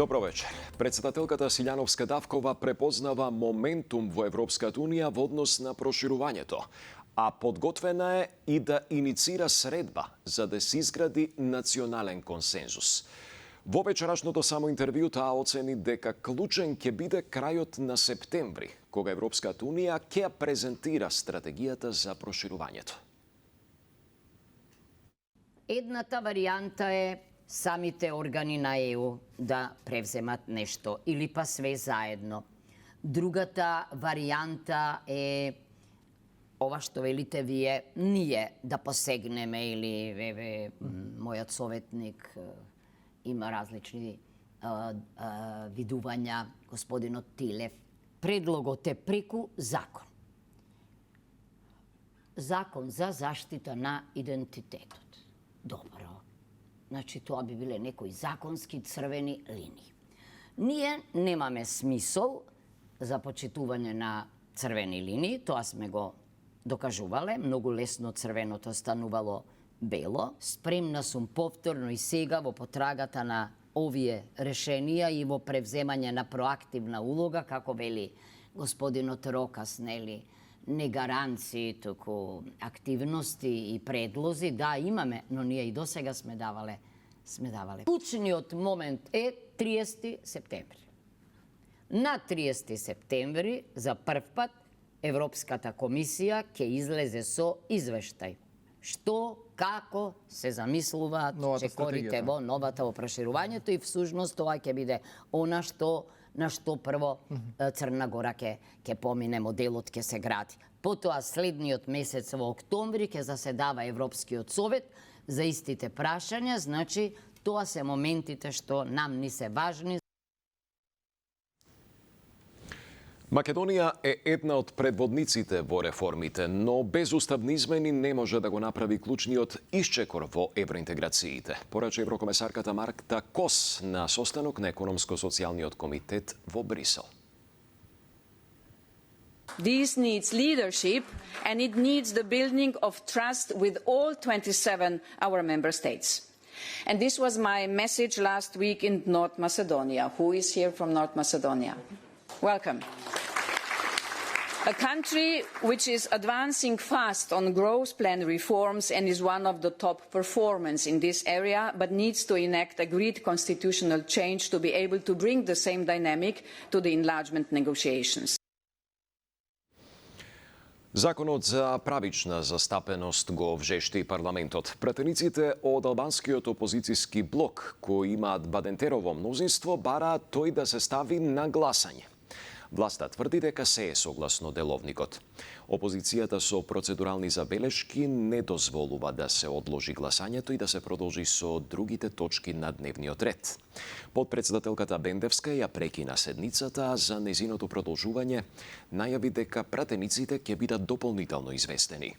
Добро вечер. Председателката Силјановска Давкова препознава моментум во Европската Унија во однос на проширувањето, а подготвена е и да иницира средба за да се изгради национален консензус. Во вечерашното само интервју таа оцени дека клучен ќе биде крајот на септември, кога Европската Унија ќе презентира стратегијата за проширувањето. Едната варијанта е самите органи на ЕУ да превземат нешто или па све заедно. Другата варијанта е ова што велите вие, ние да посегнеме или мојот советник има различни видувања, господинот Тилев. Предлогот е преку закон. Закон за заштита на идентитетот. Добро. Значи, тоа би биле некои законски црвени линии. Ние немаме смисол за почитување на црвени линии, тоа сме го докажувале, многу лесно црвеното станувало бело. Спремна сум повторно и сега во потрагата на овие решенија и во превземање на проактивна улога, како вели господинот Рокас, нели, не гаранции, туку активности и предлози, да, имаме, но ние и досега сме давале. Клучниот момент е 30 септември. На 30 септември, за прв пат, Европската комисија ќе излезе со извештај. Што, како се замислуваат чекорите во новата во проширувањето и всушност тоа ќе биде она на што прво Црна Гора ќе помине, моделот ќе се гради. Потоа следниот месец во октомври ќе заседава Европскиот совет за истите прашања, значи тоа се моментите што нам ни се важни. Македонија е една од предводниците во реформите, но без уставни измени не може да го направи клучниот исчекор во евроинтеграциите, порача еврокомесарката Марта Кос на состанок на економско-социјалниот комитет во Брисел. This needs leadership and it needs the building of trust with all 27 our member states. And this was my message last week in North Macedonia. Who is here from North Macedonia? Welcome. A country which is advancing fast on growth plan reforms and is one of the top performers in this area, but needs to enact agreed constitutional change to be able to bring the same dynamic to the enlargement negotiations. Законот за правична застапеност го вжешти парламентот. Пратениците од албанскиот опозицијски блок, кои имаат Бадентерово мнозинство, бараат тој да се стави на гласање. Власта тврди дека се е согласно деловникот. Опозицијата со процедурални забелешки не дозволува да се одложи гласањето и да се продолжи со другите точки на дневниот ред. Подпредседателката Бендевска ја прекина седницата, а за незиното продолжување најави дека пратениците ќе бидат дополнително известени.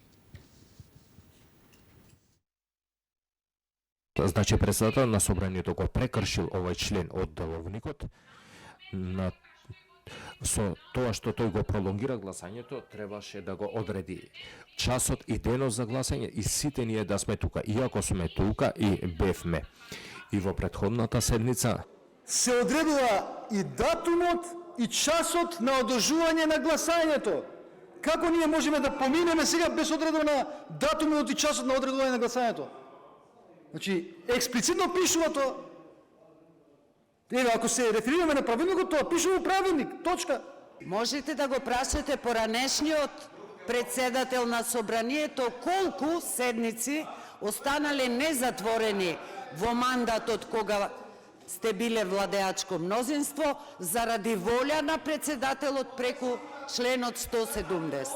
Значи, председател на собранието го прекршил овој член од деловникот со тоа што тој го пролонгира гласањето, требаше да го одреди часот и денот за гласање и сите ние да сме тука, иако сме тука и бевме. И во претходната седница се одредува и датумот и часот на одржување на гласањето. Како ние можеме да поминеме сега без одредувана датумот и часот на одредување на гласањето? Значи, експлицитно пишува тоа. Еве, ако се реферираме на правилникот, тоа пишува правилник, точка. Можете да го прашате поранешниот председател на собранието колку седници останале незатворени во мандатот кога сте биле владеачко мнозинство заради волја на председателот преку членот 170.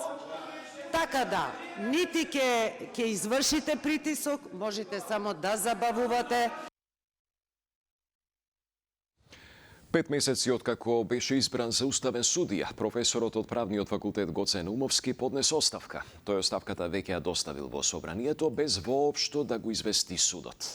Така да, нити ќе извршите притисок, можете само да забавувате. 5 месеци откако беше избран за уставен судија, професорот од правниот факултет Гоце Наумовски поднесе оставка. Тој оставката веќе ја доставил во собранието без воопшто да го извести судот.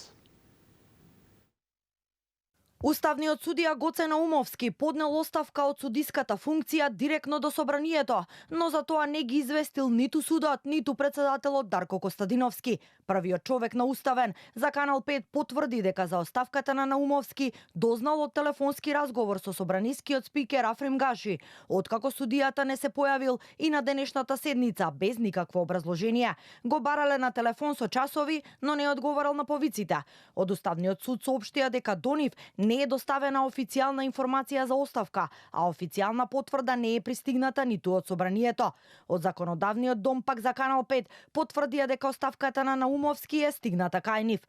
Уставниот судија Гоце Наумовски поднел оставка од судиската функција директно до собранието, но за тоа не ги известил ниту судот, ниту председателот Дарко Костадиновски. Првиот човек на Уставен за Канал 5 потврди дека за оставката на Наумовски дознал од телефонски разговор со собранискиот спикер Африм Гаши, откако судијата не се појавил и на денешната седница без никакво образложение. Го барале на телефон со часови, но не одговарал на повиците. Од Уставниот суд соопштија дека до нив не е доставена официјална информација за оставка, а официјална потврда не е пристигната ниту од собранието. Од Законодавниот дом пак за Канал 5 потврдија дека оставката на Наумовски е стигната кај нив.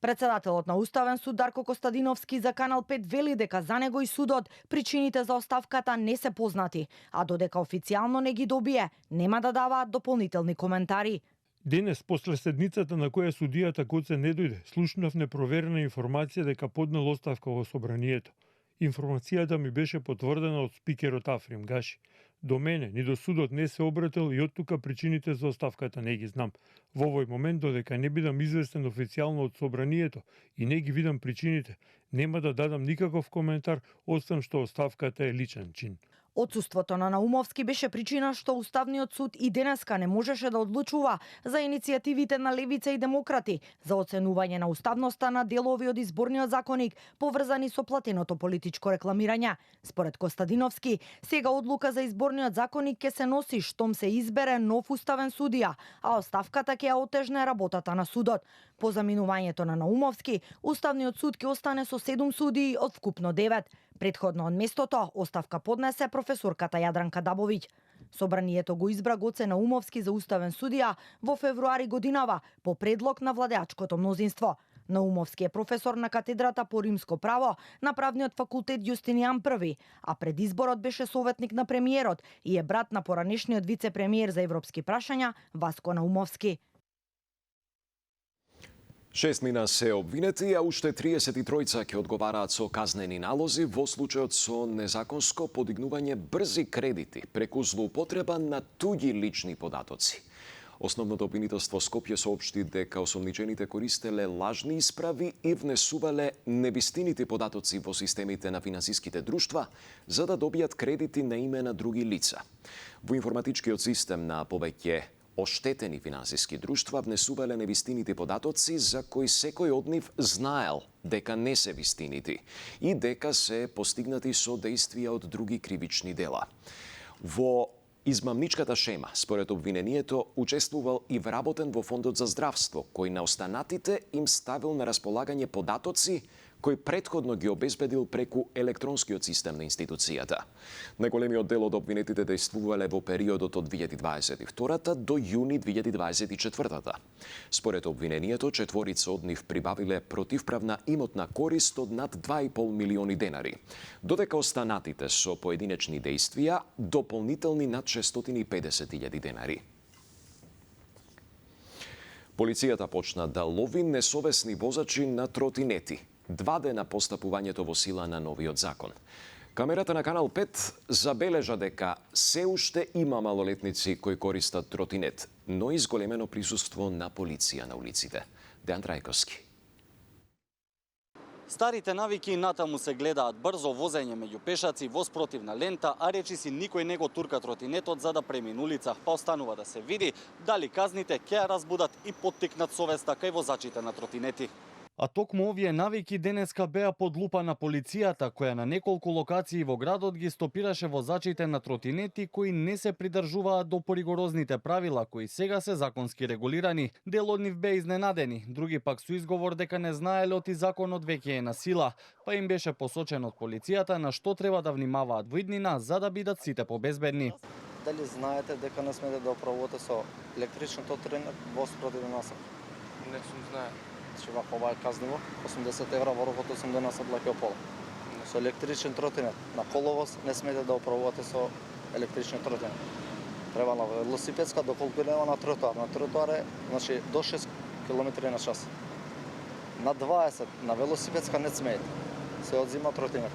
Председателот на Уставен суд Дарко Костадиновски за Канал 5 вели дека за него и судот причините за оставката не се познати, а додека официјално не ги добие, нема да даваат дополнителни коментари. Денес, после седницата на која судијата Гоце не дојде, слушнав непроверена информација дека поднел оставка во собранието. Информацијата ми беше потврдена од спикерот Африм Гаши. До мене, ни до судот не се обратил и од тука причините за оставката не ги знам. Во овој момент, додека не бидам известен официјално од собранието и не ги видам причините, нема да дадам никаков коментар, освен што оставката е личен чин. Отсуството на Наумовски беше причина што Уставниот суд и денеска не можеше да одлучува за иницијативите на Левица и Демократи за оценување на уставноста на делови од изборниот законник поврзани со платеното политичко рекламирање. Според Костадиновски, сега одлука за изборниот законник ќе се носи штом се избере нов уставен судија, а оставката ќе ја отежне работата на судот. По заминувањето на Наумовски, Уставниот суд ќе остане со 7 судии од вкупно 9. Предходно од местото оставка поднесе професорката Јадранка Дабовиќ. Собранието го избра Гоце Наумовски за уставен судија во февруари годинава по предлог на владеачкото мнозинство. Наумовски е професор на катедрата по римско право на правниот факултет Јустинијан I, а пред изборот беше советник на премиерот и е брат на поранешниот вице-премиер за европски прашања Васко Наумовски. 6 мина се обвинети, а уште 33 ќе одговараат со казнени налози во случајот со незаконско подигнување брзи кредити преку злоупотреба на туѓи лични податоци. Основното обвинителство Скопје соопшти дека осомничените користеле лажни исправи и внесувале невистините податоци во системите на финансиските друштва за да добијат кредити на име на други лица. Во информатичкиот систем на повеќе оштетени финансиски друштва внесувале невистините податоци за кои секој од нив знаел дека не се вистинити и дека се постигнати со дејствија од други кривични дела. Во измамничката шема, според обвинението, учествувал и вработен во Фондот за здравство, кој на останатите им ставил на располагање податоци кој предходно ги обезбедил преку електронскиот систем на институцијата. Најголемиот дел од обвинетите действувале во периодот од 2022 до јуни 2024. Според обвинението, четворица од нив прибавиле противправна имотна корист од над 2,5 милиони денари, додека останатите со поединечни действија дополнителни над 650.000 денари. Полицијата почна да лови несовесни возачи на тротинети 2 дена по стапувањето во сила на новиот закон. Камерата на Канал 5 забележа дека се уште има малолетници кои користат тротинет, но и зголемено присуство на полиција на улиците. Дејан Трајковски. Старите навики натаму се гледаат: брзо возење меѓу пешаци во спротивна лента, а речиси никој не го турка тротинетот за да премине улица, па останува да се види дали казните ќе ја разбудат и поттикнат совеста кај возачите на тротинети. А токму овие навики денеска беа под лупа на полицијата, која на неколку локации во градот ги стопираше возачите на тротинети кои не се придржуваат до поригорозните правила кои сега се законски регулирани. Дел од нив бе изненадени, други пак со изговор дека не знаеле оти законот веќе е на сила, па им беше посочено од полицијата на што треба да внимаваат во иднина за да бидат сите побезбедни. Дали знаете дека не смете да управувате со електричен тротинет во спротивен насок? Не сум знае. Ова е казниво, 80 евра во рокот 8 дена се плаќа пола. Со електричен тротинет на коловоз не смете да управувате со електричен тротинет. Треба на велосипедска, доколку нема на тротоар. На тротоар е, значи, до 6 км на час. На 20 на велосипедска не смеете. Се одзима тротинет.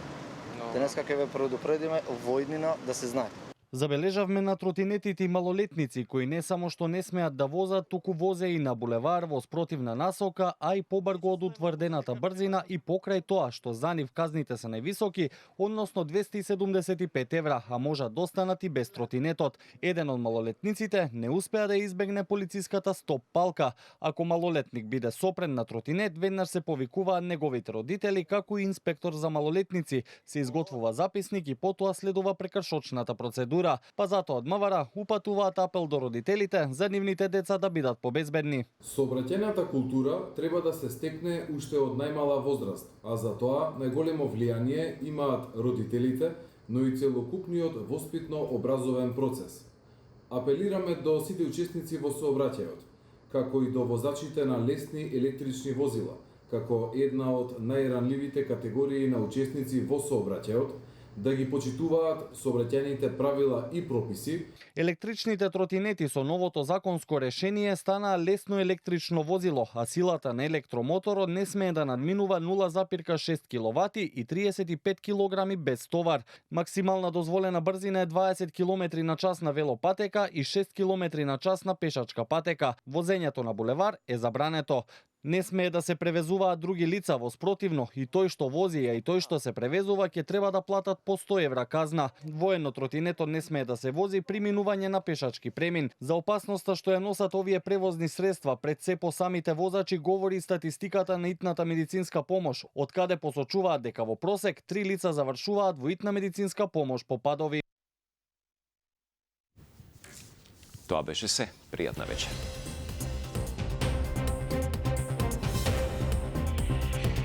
Денеска ќе ве предупредиме во иднина да се знае. Забележавме на тротинетите и малолетници кои не само што не смеат да возат, туку возе и на булевар во спротивна насока, а и побрзо од утврдената брзина и покрај тоа што за нив казните се највисоки, односно 275 евра, а можат да останат и без тротинетот. Еден од малолетниците не успеа да избегне полициската стоп палка. Ако малолетник биде сопрен на тротинет, веднаш се повикуваат неговите родители, како и инспектор за малолетници. Се изготвува записник и потоа следува прекршочната процедура. Па затоа од МВР упатуваат апел до родителите за нивните деца да бидат побезбедни. Сообраќајната култура треба да се стекне уште од најмала возраст, а за тоа најголемо влијание имаат родителите, но и целокупниот воспитно-образовен процес. Апелираме до сите учесници во сообраќајот, како и до возачите на лесни електрични возила, како една од најранливите категории на учесници во сообраќајот, да ги почитуваат сообраќајните правила и прописи. Електричните тротинети со новото законско решение станаа лесно електрично возило, а силата на електромоторот не смее да надминува 0,6 кВт и 35 кг без товар. Максимална дозволена брзина е 20 км на час на велопатека и 6 км на час на пешачка патека. Возењето на булевар е забрането. Не смее да се превезуваат други лица, во спротивно и тој што вози, а и тој што се превезува ќе треба да платат по 100 евра казна. Воено тротинетот не смее да се вози при минување на пешачки премин. За опасноста што ја носат овие превозни средства пред се по самите возачи говори статистиката на итната медицинска помош, од каде посочуваат дека во просек 3 лица завршуваат во итна медицинска помош по падови. Тоа беше се. Пријатна вечер.